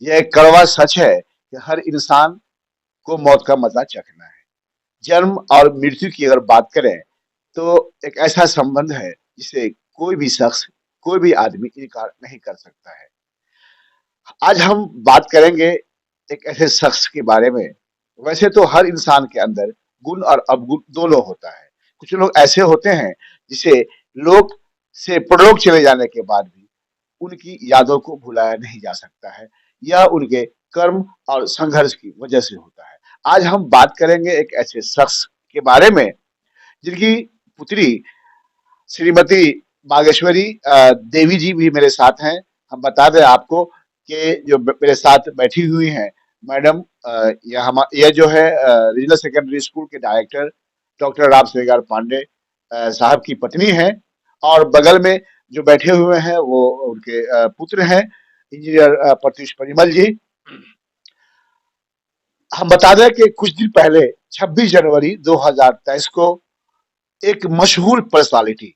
यह एक कड़वा सच है कि हर इंसान को मौत का मजा चखना है। जन्म और मृत्यु की अगर बात करें तो एक ऐसा संबंध है जिसे कोई भी शख्स, कोई भी आदमी इनकार नहीं कर सकता है। आज हम बात करेंगे एक ऐसे शख्स के बारे में। वैसे तो हर इंसान के अंदर गुण और अवगुण दोनों होता है। कुछ लोग ऐसे होते हैं जिसे लोग से परलोक चले जाने के बाद भी उनकी यादों को भुलाया नहीं जा सकता है। यह उनके कर्म और संघर्ष की वजह से होता है। आज हम बात करेंगे एक ऐसे शख्स के बारे में जिनकी पुत्री श्रीमती बागेश्वरी देवी जी भी मेरे साथ हैं। हम बता दें आपको कि जो मेरे साथ बैठी हुई हैं मैडम, यह जो है रीजनल सेकेंडरी स्कूल के डायरेक्टर डॉक्टर राम श्रीगार पांडे साहब की पत्नी हैं। और बगल में जो बैठे हुए हैं वो उनके पुत्र हैं, इंजीनियर प्रत्युष परिमल जी। हम बता दें कि कुछ दिन पहले 26 जनवरी 2023 को एक मशहूर पर्सनालिटी,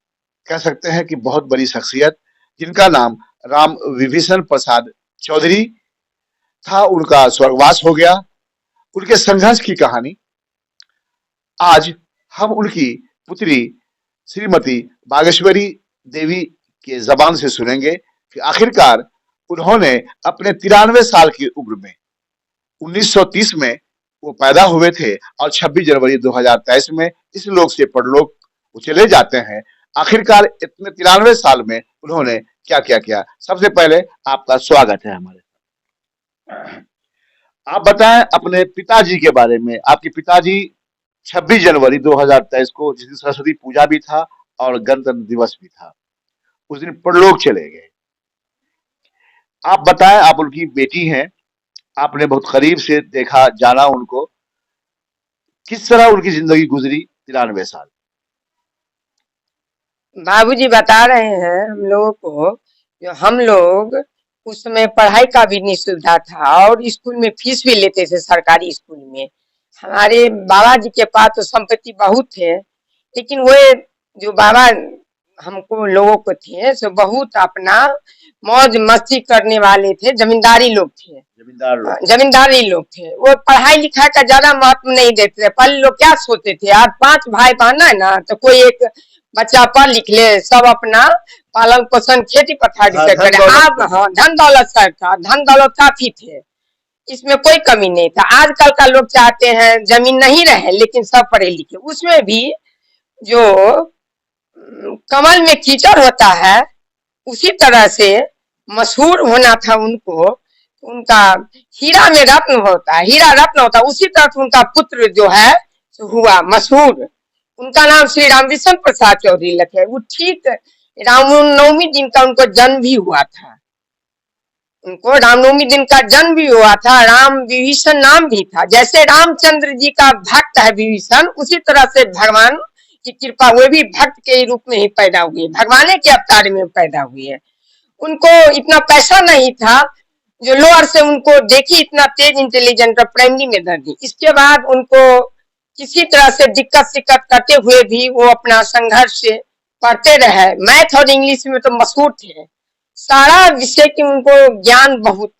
कह सकते हैं कि बहुत बड़ी शख्सियत, जिनका नाम राम विभीषण प्रसाद चौधरी था, उनका स्वर्गवास हो गया। उनके संघर्ष की कहानी आज हम उनकी पुत्री श्रीमती बागेश्वरी देवी के जबान से सुनेंगे कि आखिरकार उन्होंने अपने 93 साल की उम्र में 1930 में वो पैदा हुए थे और 26 जनवरी 2023 में इस लोक से परलोक वो चले जाते हैं। आखिरकार इतने 93 साल में उन्होंने क्या क्या किया। सबसे पहले आपका स्वागत है हमारे। आप बताएं अपने पिताजी के बारे में। आपके पिताजी 26 जनवरी 2023 को, जिस दिन सरस्वती पूजा भी था और गणतंत्र दिवस भी था, उस दिन परलोक चले गए। आप बताएं, आप उनकी बेटी हैं, आपने बहुत करीब से देखा जाना उनको, किस तरह उनकी जिंदगी गुजरी 93 साल। बाबूजी बता रहे हैं हम लोगों को, जो हम लोग उस समय पढ़ाई का भी नहीं सुविधा था और स्कूल में फीस भी लेते थे सरकारी स्कूल में। हमारे बाबा जी के पास तो संपत्ति बहुत थे, लेकिन वो जो बाबा हमको लोगों को थे सो बहुत अपना मौज मस्ती करने वाले थे। जमींदारी लोग थे, जमींदारी लोग थे। वो पढ़ाई लिखाई का ज्यादा महत्व नहीं देते थे। पहले लोग क्या सोचते थे, आज 5 भाई बहन है ना, तो कोई एक बच्चा पढ़ लिख ले, सब अपना पालन पोषण खेती पथारी से करे। अब हाँ, धन दौलत सर था, धन दौलत काफी थे, इसमें कोई कमी नहीं था। आजकल का लोग चाहते हैं जमीन नहीं रहे लेकिन सब पढ़े लिखे। उसमें भी जो कमल में कीचड़ होता है उसी तरह से मशहूर होना था उनको। उनका हीरा में रत्न होता है, हीरा रत्न होता है, उसी तरह उनका पुत्र जो है हुआ मशहूर। उनका नाम श्री राम विभीषण प्रसाद चौधरी रखे। वो ठीक रामनवमी दिन का उनको जन्म भी हुआ था। उनको रामनवमी दिन का जन्म भी हुआ था। राम विभीषण नाम भी था। जैसे रामचंद्र जी का भक्त है विभीषण, उसी तरह से भगवान की कृपा वो भी भक्त के रूप में ही पैदा हुए, भगवान के अवतार में पैदा हुए है। उनको इतना पैसा नहीं था जो लोअर से उनको देखी इतना तेज इंटेलिजेंट प्राइमरी में दर्ज। इसके बाद उनको किसी तरह से दिक्कत सिक्कत करते हुए भी वो अपना संघर्ष से पढ़ते रहे। मैथ और इंग्लिश में तो मशहूर थे। सारा विषय की उनको ज्ञान बहुत,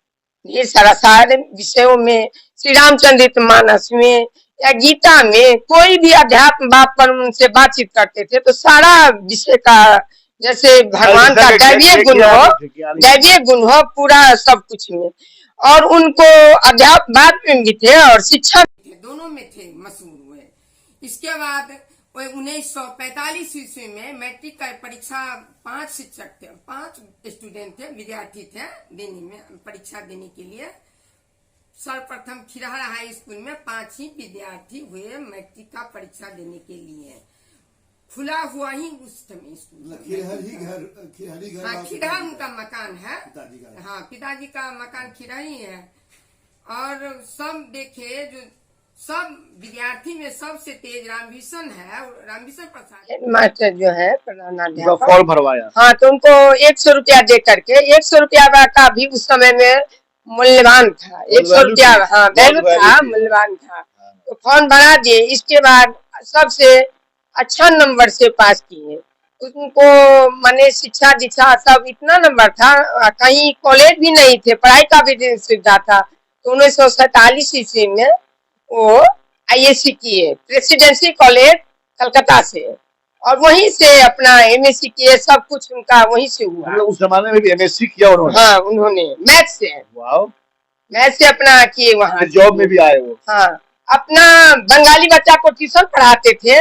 ढेर सारा, सारे विषयों में, श्री रामचंद्र मानस में या गीता में कोई भी अध्यात्म बात पर उनसे बातचीत करते थे तो सारा विषय का, जैसे भगवान का दैवीय गुण हो पूरा सब कुछ में। और उनको अध्यात्मवाद में भी थे और शिक्षा भी थे, दोनों में थे, मशहूर हुए। इसके बाद 1945 ईस्वी में मैट्रिक का परीक्षा 5 शिक्षक थे, 5 स्टूडेंट थे, विद्यार्थी थे देने में, परीक्षा देने के लिए। सर्वप्रथम खिरहरा हाई स्कूल में 5 ही विद्यार्थी हुए मैट्रिक का परीक्षा देने के लिए। खुला हुआ ही उस समय स्कूल, खिरहर उनका मकान है, हाँ पिताजी का मकान खिरहर ही है। और सब देखे जो सब विद्यार्थी में सबसे तेज रामविभीषण है, रामविभीषण प्रसाद मास्टर जो है प्रधानाध्यापक, फॉर्म भरवाया। हाँ, तो उनको 100 रुपया दे करके, 100 रुपया का भी उस समय में मूल्यवान था। 100 रुपया, हाँ वैल्यू था, मूल्यवान था। तो फॉर्म भरा दिए। इसके बाद सबसे अच्छा नंबर से पास किए। उनको माने शिक्षा दीक्षा सब इतना नंबर था, कहीं कॉलेज भी नहीं थे, पढ़ाई का भी सुविधा था। तो 1947 ईस्वी में वो आईएससी किए, प्रेसिडेंसी कॉलेज कलकत्ता से, और वहीं से अपना एमएससी किए, सब कुछ उनका वहीं से हुआ। मतलब उस जमाने में भी एमएससी किया उन्होंने? हाँ, उन्होंने मैथ से, वाह, मैथ से अपना किए वहाँ। जॉब में भी आए वो? हाँ, अपना बंगाली बच्चा को ट्यूशन पढ़ाते थे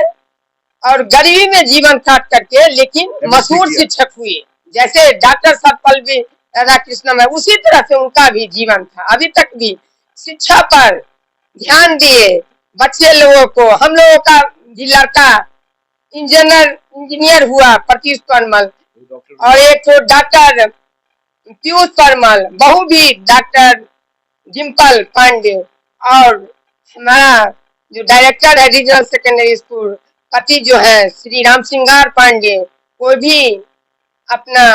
और गरीबी में जीवन काट करके, लेकिन मशहूर शिक्षक हुए। जैसे डॉक्टर सर्वपल्ली राधाकृष्णन है, उसी तरह से उनका भी जीवन था। अभी तक भी शिक्षा पर ध्यान दिए बच्चे लोगों को। हम लोगों का भी लड़का इंजीनियर हुआ प्रत्युष परमल, और एक तो डॉक्टर पीयूष परमल, बहू भी डॉक्टर डिम्पल पांडे, और हमारा जो डायरेक्टर है रीजनल सेकेंडरी स्कूल, पति जो है श्री राम सिंगार पांडे, वो भी अपना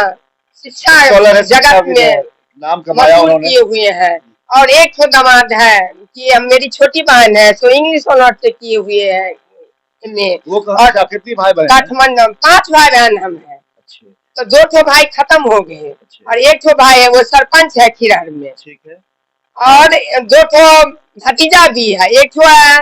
शिक्षा जगत में नाम कमाया उन्होंने, किए हुए हैं। और एक तो दामाद है कि मेरी छोटी बहन है, सो इंग्लिश ऑनर्स से किए हुए हैं में। वो और कितनी भाई बहन? काठमांडू 5 भाई बहन हम हैं। तो 2 ठो भाई खत्म हो गए, और एक ठो भाई है वो सरपंच है खिरार में। ठीक है। और 2 ठो भतीजा भी है, एक ठो है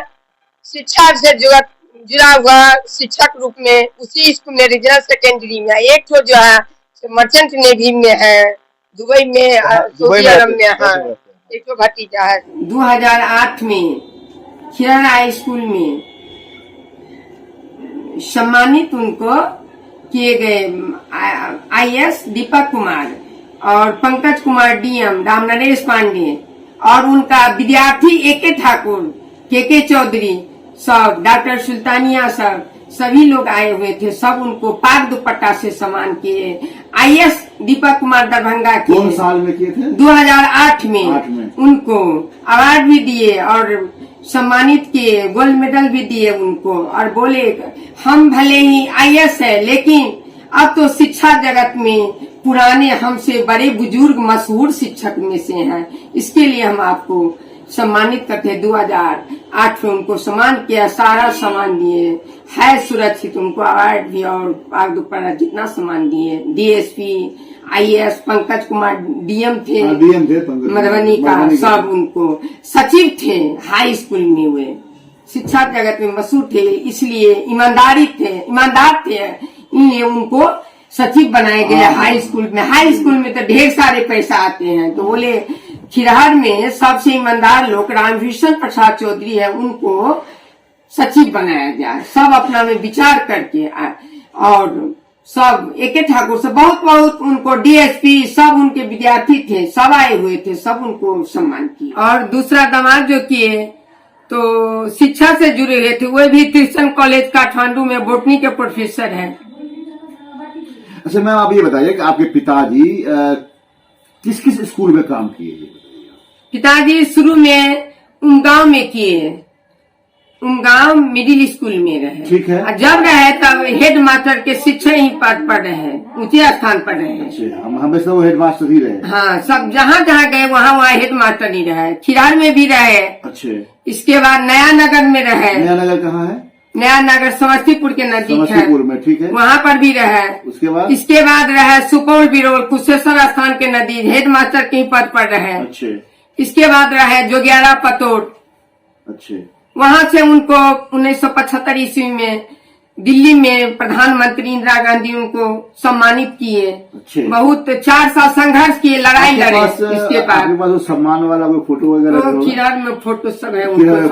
शिक्षा से जुड़ा हुआ शिक्षक रूप में उसी स्कूल में रीजनल सेकेंडरी में, एक ठो जो है मर्चेंट नेवी में है, दुबई में, सऊदी अरब में। हाँ, एक ठो भतीजा है। 2008 में खिरार हाई स्कूल में सम्मानित उनको किए गए आईएएस दीपक कुमार और पंकज कुमार डीएम, राम नरेश पांडे, और उनका विद्यार्थी एके ठाकुर, केके चौधरी, सब डॉक्टर सुल्तानिया सब, सभी लोग आए हुए थे। सब उनको पाक दुपट्टा से सम्मान किए। आईएएस दीपक कुमार दरभंगा के कौन साल में किए थे? 2008 में उनको अवार्ड भी दिए और सम्मानित किए, गोल्ड मेडल भी दिए उनको, और बोले हम भले ही आईएएस है, लेकिन अब तो शिक्षा जगत में पुराने हमसे बड़े बुजुर्ग मशहूर शिक्षक में से हैं, इसके लिए हम आपको सम्मानित करते। 2008 में उनको सम्मान किया, सारा सम्मान दिए, है सुरक्षित, उनको अवार्ड भी और पाक दुपट्टा जितना सम्मान दिए। DSP, IAS, Pankaj Kumar DM थे मधुबनी का, सब उनको सचिव थे हाई स्कूल में, हुए शिक्षा जगत में मशहूर थे, इसलिए ईमानदार थे, इसलिए उनको सचिव बनाए गए हाई स्कूल में। हाई स्कूल में तो ढेर सारे पैसा आते हैं, तो बोले खिरहर में सबसे ईमानदार लोग रामभूषण प्रसाद चौधरी है, उनको सचिव बनाया गया। सब अपना में विचार करके, और सब एके ठाकुर से बहुत उनको डीएसपी, सब उनके विद्यार्थी थे, सब आए हुए थे, सब उनको सम्मान किया। और दूसरा दामाद जो किए तो शिक्षा से जुड़े हुए थे, वो भी क्रिश्चियन कॉलेज काठमांडू में बोटनी के प्रोफेसर हैं। अच्छा मैम, आप ये बताइए कि आपके पिताजी किस किस स्कूल में काम किए? पिताजी शुरू में उमगांव में किए, उमगांव मिडिल स्कूल में रहे। ठीक है। जब रहे तब हेड मास्टर के शिक्षक ही पद पर रहे, ऊंचे स्थान पर रहे। अच्छा, हम हमेशा वो हेड मास्टर ही रहे? हाँ, सब जहाँ गए वहाँ हेड मास्टर ही रहे। खिरार में भी रहे। अच्छा। इसके बाद नया नगर में रहे। नया नगर कहाँ है? नया नगर समस्तीपुर के नजदीक है, समस्तीपुर में। ठीक है, वहाँ पर भी रहे। इसके बाद रहे सुपौल बिरोल कुशेश्वर स्थान के नजदीक, हेड मास्टर के पद पर रहे। अच्छे। इसके बाद रहे जोगियारा पतोट। अच्छे। वहाँ से उनको 1975 ईस्वी में दिल्ली में प्रधानमंत्री इंदिरा गांधी उनको सम्मानित किए। बहुत 4 साल संघर्ष किए, लड़ाई लड़े। इसके बाद सम्मान वाला कोई फोटो वगैरह? खिरार में फोटो सब है, उनको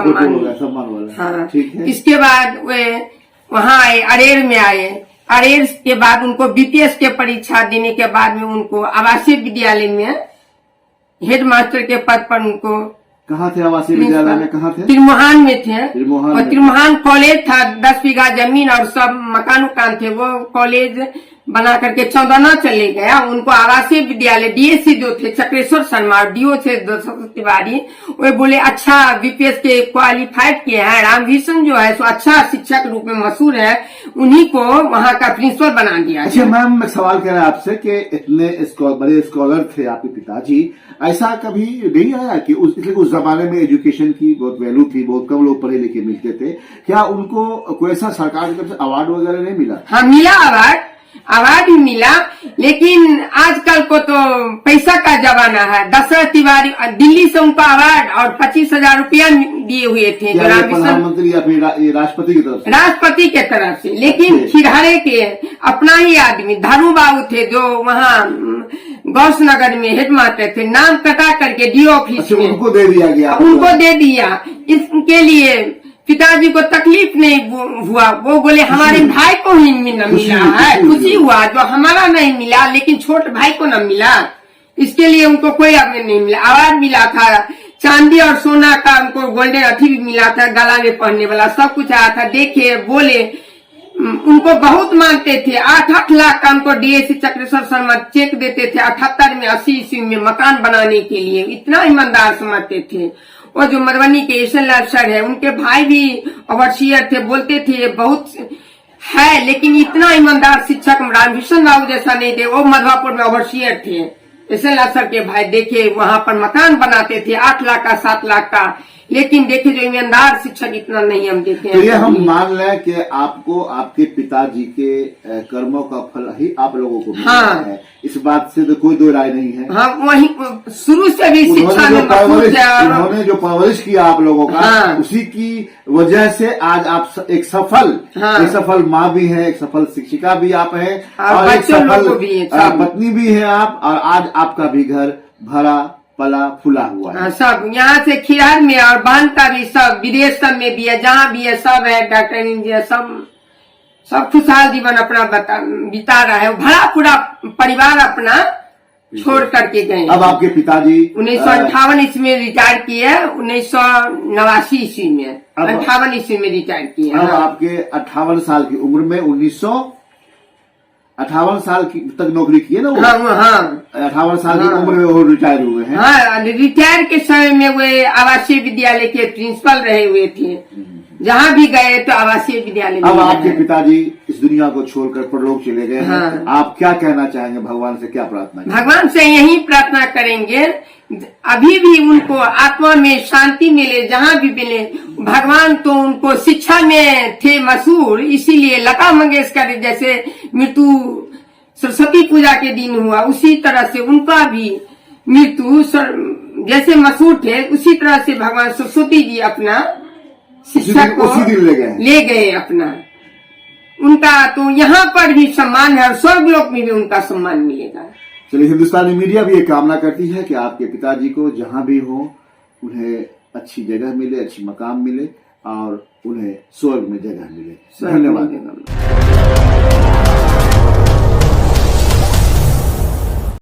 सम्मान वाला। हाँ, ठीक है। इसके बाद वे वहाँ आए, अरेर में आए। अरेर के बाद उनको बीपीएस के परीक्षा देने के बाद में उनको आवासीय विद्यालय में हेड मास्टर के पद पर उनको। कहाँ थे आवासीय विद्यालय में? कहाँ थे? त्रिमोहान में थे। और त्रिमोहान कॉलेज था, 10 बीघा जमीन और सब मकान उकान थे। वो कॉलेज बना करके चौदना चले गया। उनको आवासीय विद्यालय डीएससी जो थे चक्रेश्वर शर्मा, डीओ थे दशरथ तिवारी, वे बोले अच्छा बीपीएस के क्वालिफाइड किए हैं, रामभूषण जो है सो अच्छा शिक्षक रूप में मशहूर है, उन्हीं को वहाँ का प्रिंसिपल बना दिया। अच्छा मैम, मैं सवाल कर रहा आपसे कि इतने बड़े स्कॉलर थे आपके पिताजी, ऐसा कभी नहीं आया कि उस जमाने में एजुकेशन की बहुत वैल्यू थी, बहुत कम लोग पढ़े लिखे मिलते थे, क्या उनको कोई ऐसा सरकार की तरफ से अवार्ड वगैरह नहीं मिला? हाँ, मिला अवार्ड। अवार्ड भी मिला। लेकिन आजकल को तो पैसा का जमाना है। दशरथ तिवारी दिल्ली से उनको अवार्ड और 25,000 रुपया दिए हुए थे। क्या ये प्रधानमंत्री या फिर ये राष्ट्रपति की तरफ से? राष्ट्रपति के तरफ से। लेकिन खिरहरे के अपना ही आदमी धरू बाबू थे जो वहाँ गौस नगर में हेडमास्टर थे, नाम कटा करके डीओ ऑफिस में उनको दे दिया गया। उनको दे दिया। इसके लिए पिताजी को तकलीफ नहीं हुआ। वो बोले हमारे भाई को ही न मिला है, खुशी हुआ जो हमारा नहीं मिला, लेकिन छोटे भाई को न मिला। इसके लिए उनको कोई अवार्ड नहीं मिला। अवार्ड मिला था चांदी और सोना का, उनको गोल्डन अथी भी मिला था, गला में पहनने वाला सब कुछ आया था। देखे बोले उनको बहुत मानते थे। 8-8 लाख का उनको डीएसी चक्रेश्वर शर्मा चेक देते थे 78 में 80 ईस्वी में मकान बनाने के लिए। इतना ईमानदार समझते थे। और जो मधुबनी के एस लाल सर है, उनके भाई भी ओवरसीयर थे। बोलते थे बहुत है, लेकिन इतना ईमानदार शिक्षक रामभूषण राव जैसा नहीं थे। वो मधुपुर में ओवरसीयर थे। एस लाल सर के भाई देखे वहां पर मकान बनाते थे 8 लाख का 7 लाख का। लेकिन देखे जो ईमानदार शिक्षक इतना नहीं हम देखे। तो ये हम मान लें कि आपको आपके पिताजी के कर्मों का फल ही आप लोगों को मिला है। इस बात से तो कोई दो राय नहीं है। हाँ, वही शुरू से भी शिक्षा में उन्होंने जो परवरिश किया आप लोगों का, उसी की वजह से आज आप एक सफल माँ भी हैं, एक सफल शिक्षिका भी आप हैं, और एक सफल पत्नी भी है आप। और आज आपका भी घर भरा पला फुला हुआ है। सब यहाँ से खिरार में और बांध का भी सब विदेश सब में भी है, जहाँ भी है सब है। डॉक्टर इंजीनियर सब खुशहाल जीवन अपना बिता रहा है। भरा पूरा परिवार अपना छोड़ करके गए। अब आपके पिताजी 1958 ईस्वी में रिटायर किए। 1989 ईस्वी में 58 ईस्वी में रिटायर किए। अब आपके 58 साल की उम्र में 1958 साल की तक नौकरी की है ना वो? हाँ। 58 साल की उम्र में वो रिटायर हुए हैं। हाँ, रिटायर के समय में वे आवासीय विद्यालय के प्रिंसिपल रहे हुए थे। जहाँ भी गए तो आवासीय विद्यालय। अब आपके पिताजी इस दुनिया को छोड़कर परलोक चले गए हैं। आप क्या कहना चाहेंगे? भगवान से क्या प्रार्थना? भगवान से यही प्रार्थना करेंगे अभी भी उनको आत्मा में शांति मिले, जहाँ भी मिले। भगवान तो उनको शिक्षा में थे मशहूर, इसीलिए लता मंगेशकर जैसे मृत्यु सरस्वती पूजा के दिन हुआ, उसी तरह से उनका भी मृत्यु जैसे मशहूर थे, उसी तरह से भगवान सरस्वती जी अपना शिक्षा को ले गए अपना। उनका तो यहाँ पर भी सम्मान है और स्वर्गलोक में भी उनका सम्मान मिलेगा। चलिए, हिंदुस्तानी मीडिया भी ये कामना करती है कि आपके पिताजी को जहां भी हो उन्हें अच्छी जगह मिले, अच्छी मकाम मिले और उन्हें स्वर्ग में जगह मिले। धन्यवाद।